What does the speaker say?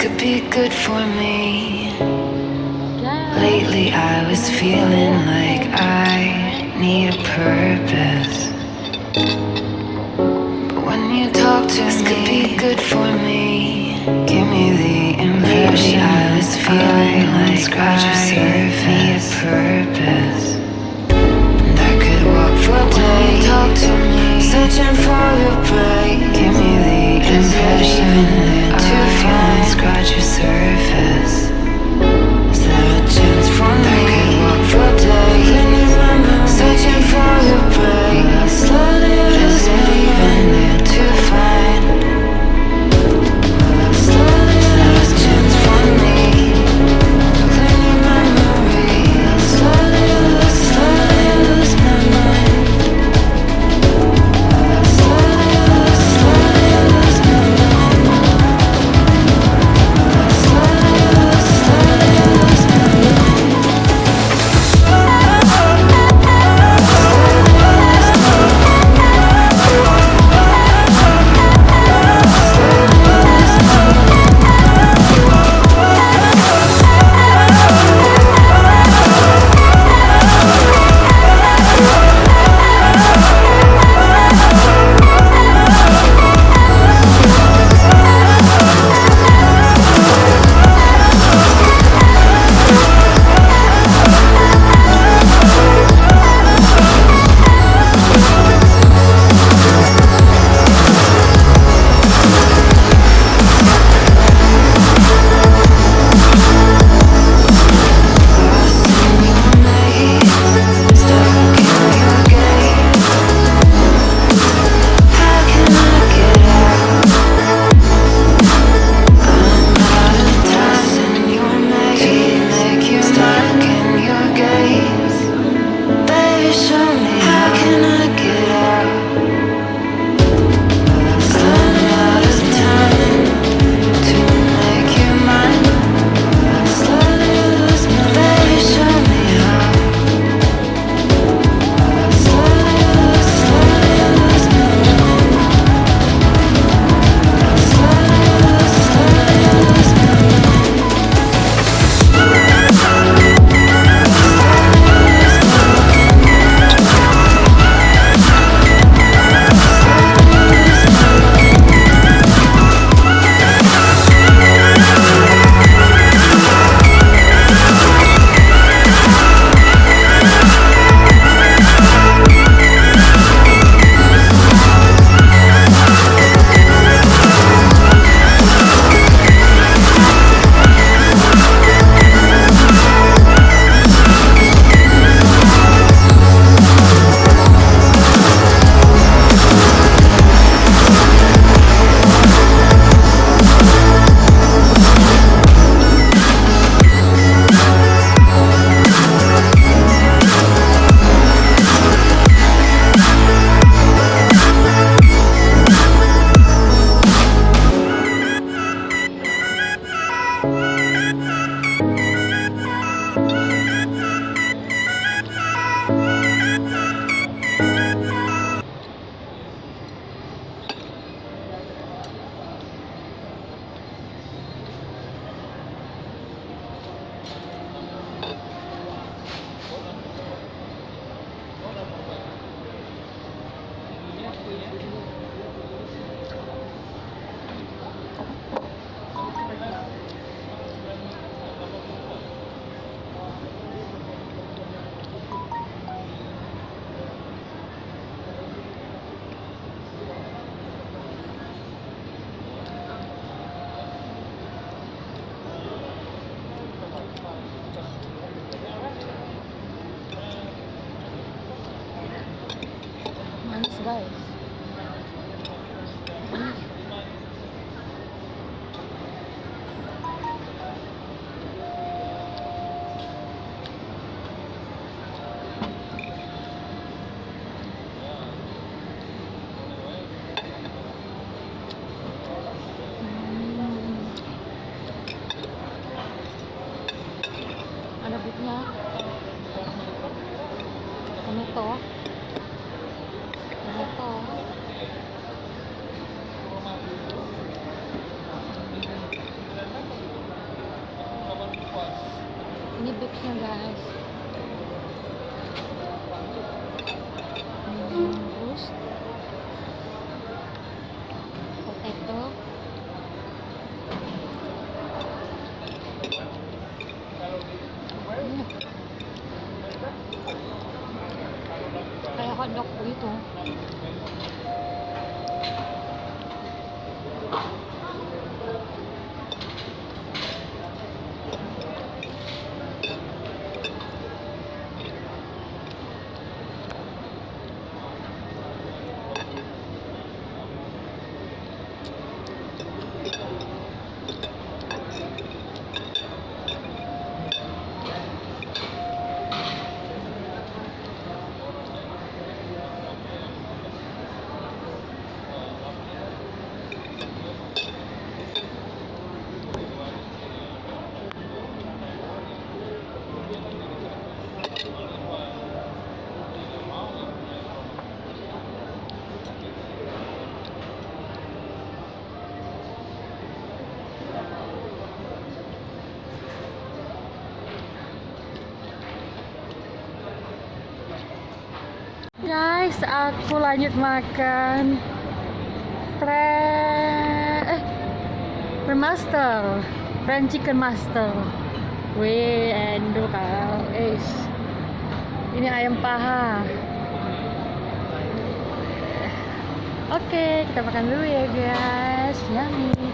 could be good for me. Lately I was feeling like I need a purpose. But when you talk to this me, could be good for me. Give me the impression I was feeling like I need a purpose. And I could walk for days, talk to me, searching for your break. Give me the impression that to find, scratch your surface. Is there a chance for me? I could walk for days, searching for your break. Slowly lose me, even there to find. Ini bagsnya guys. Terus potato. Kayak hotdog begitu. Guys, aku lanjut makan Master, French Chicken Master. Wih, endo guys. Ini ayam paha. Oke, kita makan dulu ya guys. Yummy.